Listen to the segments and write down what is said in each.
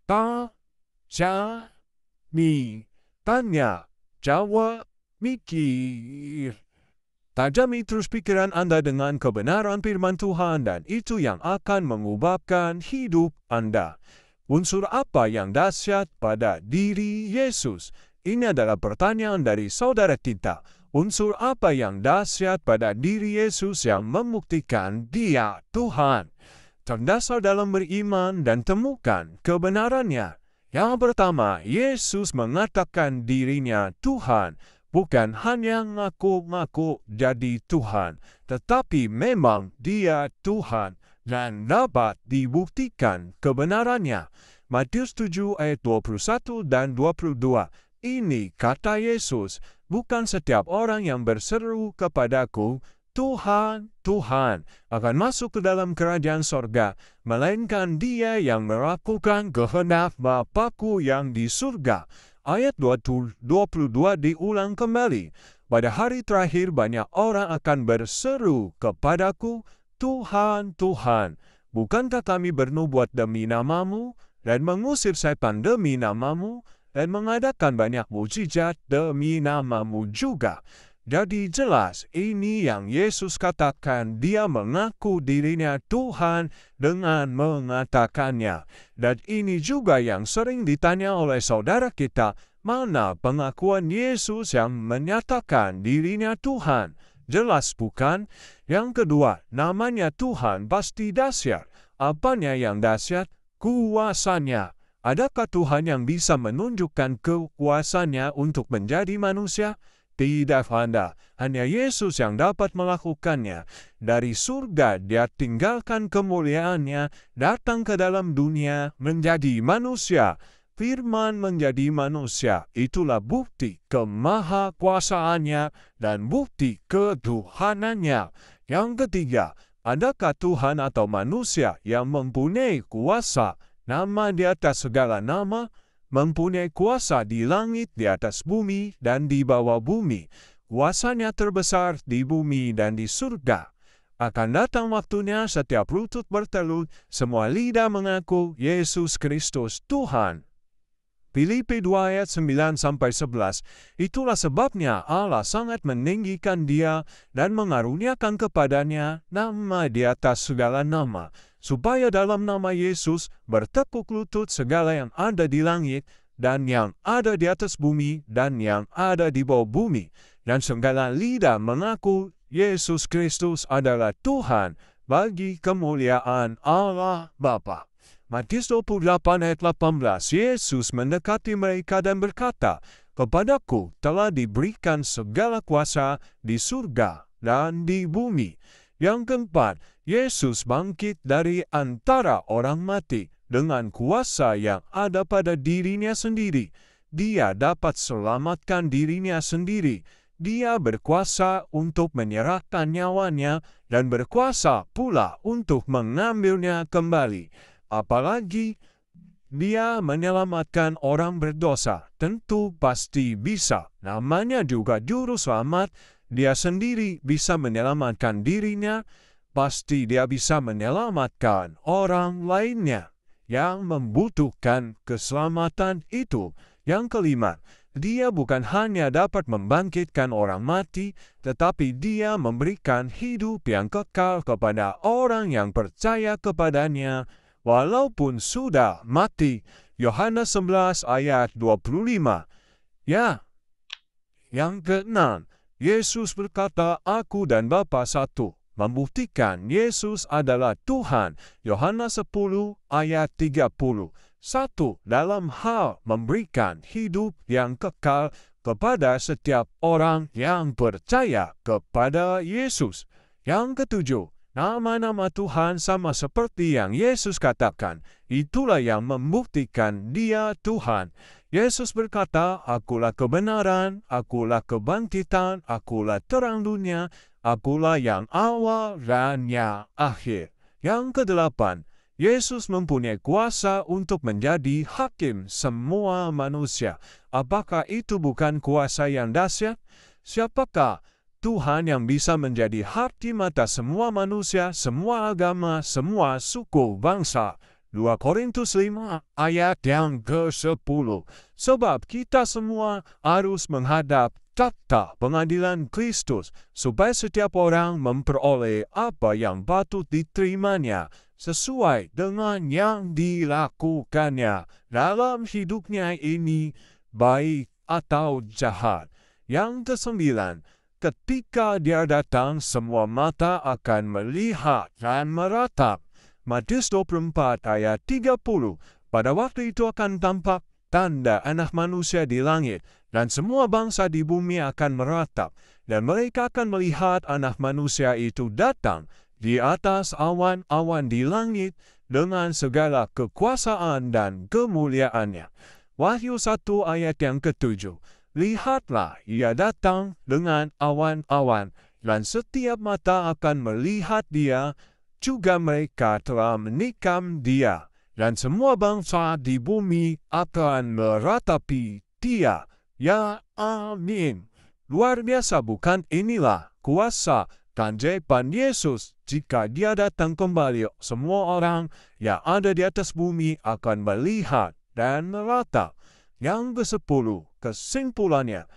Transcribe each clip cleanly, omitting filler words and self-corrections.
Ta, ja, mi, tanya, jawab, mikir. Tajami terus pikiran Anda dengan kebenaran firman Tuhan dan itu yang akan mengubahkan hidup Anda. Unsur apa yang dahsyat pada diri Yesus? Ini adalah pertanyaan dari saudara kita. Unsur apa yang dahsyat pada diri Yesus yang membuktikan Dia Tuhan? Terdasar dalam beriman dan temukan kebenarannya. Yang pertama, Yesus mengatakan dirinya Tuhan. Bukan hanya ngaku-ngaku jadi Tuhan, tetapi memang Dia Tuhan dan dapat dibuktikan kebenarannya. Matius 7 ayat 21 dan 22. Ini kata Yesus, bukan setiap orang yang berseru kepadaku, Tuhan, Tuhan, akan masuk ke dalam kerajaan sorga, melainkan dia yang melakukan kehendak Bapa-Ku yang di surga. Ayat 22 diulang kembali. Pada hari terakhir banyak orang akan berseru kepadaku, Tuhan, Tuhan, bukankah kami bernubuat demi namamu, dan mengusir setan demi namamu, dan mengadakan banyak mukjizat demi namamu juga. Jadi jelas ini yang Yesus katakan, Dia mengaku dirinya Tuhan dengan mengatakannya. Dan ini juga yang sering ditanya oleh saudara kita, mana pengakuan Yesus yang menyatakan dirinya Tuhan? Jelas bukan? Yang kedua, namanya Tuhan pasti dahsyat. Apanya yang dahsyat? Kuasanya. Adakah Tuhan yang bisa menunjukkan kekuasaannya untuk menjadi manusia? Tidak ada, hanya Yesus yang dapat melakukannya. Dari surga Dia tinggalkan kemuliaannya, datang ke dalam dunia menjadi manusia. Firman menjadi manusia, itulah bukti kemahakuasaannya dan bukti ketuhanannya. Yang ketiga, adakah Tuhan atau manusia yang mempunyai kuasa, nama di atas segala nama, mempunyai kuasa di langit, di atas bumi, dan di bawah bumi. Kuasanya terbesar di bumi dan di surga. Akan datang waktunya setiap lutut bertelut, semua lidah mengaku Yesus Kristus Tuhan. Filipi 2 ayat 9-11, itulah sebabnya Allah sangat meninggikan Dia dan mengaruniakan kepadanya nama di atas segala nama, supaya dalam nama Yesus bertekuk lutut segala yang ada di langit, dan yang ada di atas bumi, dan yang ada di bawah bumi, dan segala lidah mengaku Yesus Kristus adalah Tuhan bagi kemuliaan Allah Bapa. Matius 28 ayat 18, Yesus mendekati mereka dan berkata, Kepadaku telah diberikan segala kuasa di surga dan di bumi. Yang keempat, Yesus bangkit dari antara orang mati dengan kuasa yang ada pada dirinya sendiri. Dia dapat selamatkan dirinya sendiri. Dia berkuasa untuk menyerahkan nyawanya dan berkuasa pula untuk mengambilnya kembali. Apalagi Dia menyelamatkan orang berdosa, tentu pasti bisa. Namanya juga juru selamat, Dia sendiri bisa menyelamatkan dirinya, pasti Dia bisa menyelamatkan orang lainnya yang membutuhkan keselamatan itu. Yang kelima, Dia bukan hanya dapat membangkitkan orang mati, tetapi Dia memberikan hidup yang kekal kepada orang yang percaya kepadanya, walaupun sudah mati. Yohanes 11 ayat 25. Ya. Yang keenam, Yesus berkata, Aku dan Bapa satu, membuktikan Yesus adalah Tuhan. Yohanes 10 ayat 30. Satu, dalam hal memberikan hidup yang kekal kepada setiap orang yang percaya kepada Yesus. Yang ketujuh, nama-nama Tuhan sama seperti yang Yesus katakan. Itulah yang membuktikan Dia Tuhan. Yesus berkata, Akulah kebenaran, Akulah kebangkitan, Akulah terang dunia, Akulah yang awal dan yang akhir. Yang kedelapan, Yesus mempunyai kuasa untuk menjadi hakim semua manusia. Apakah itu bukan kuasa yang dahsyat? Siapakah Tuhan yang bisa menjadi hakim atas semua manusia, semua agama, semua suku, bangsa, 2 Korintus 5 ayat yang ke-10. Sebab kita semua harus menghadap takhta pengadilan Kristus, supaya setiap orang memperoleh apa yang patut diterimanya sesuai dengan yang dilakukannya dalam hidupnya ini, baik atau jahat. Yang ke-9, ketika Dia datang, semua mata akan melihat dan meratap. Matius 24 ayat 30. Pada waktu itu akan tampak tanda Anak Manusia di langit, dan semua bangsa di bumi akan meratap, dan mereka akan melihat Anak Manusia itu datang di atas awan-awan di langit dengan segala kekuasaan dan kemuliaannya. Wahyu 1 ayat yang ke-7. Lihatlah, Ia datang dengan awan-awan, dan setiap mata akan melihat Dia, juga mereka telah menikam Dia, dan semua bangsa di bumi akan meratapi Dia. Ya, amin. Luar biasa, bukan? Inilah kuasa keajaiban Yesus. Jika Dia datang kembali, semua orang yang ada di atas bumi akan melihat dan meratap. Yang ke-10, kesimpulannya,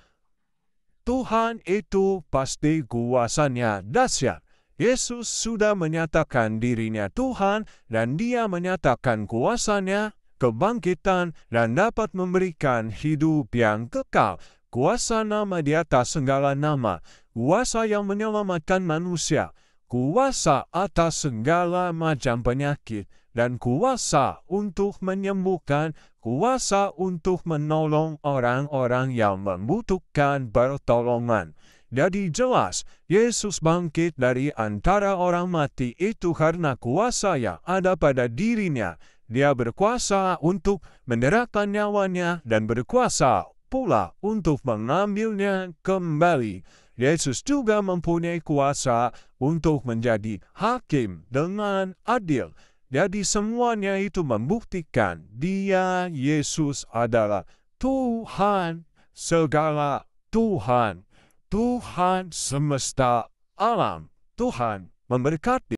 Tuhan itu pasti kuasanya dahsyat. Yesus sudah menyatakan dirinya Tuhan, dan Dia menyatakan kuasanya, kebangkitan, dan dapat memberikan hidup yang kekal. Kuasa nama di atas segala nama, kuasa yang menyelamatkan manusia, kuasa atas segala macam penyakit, dan kuasa untuk menyembuhkan, kuasa untuk menolong orang-orang yang membutuhkan pertolongan. Jadi jelas, Yesus bangkit dari antara orang mati itu karena kuasa yang ada pada dirinya. Dia berkuasa untuk menyerahkan nyawanya dan berkuasa pula untuk mengambilnya kembali. Yesus juga mempunyai kuasa untuk menjadi hakim dengan adil. Jadi semuanya itu membuktikan Dia, Yesus, adalah Tuhan segala Tuhan. Tuhan semesta alam. Tuhan memberkati.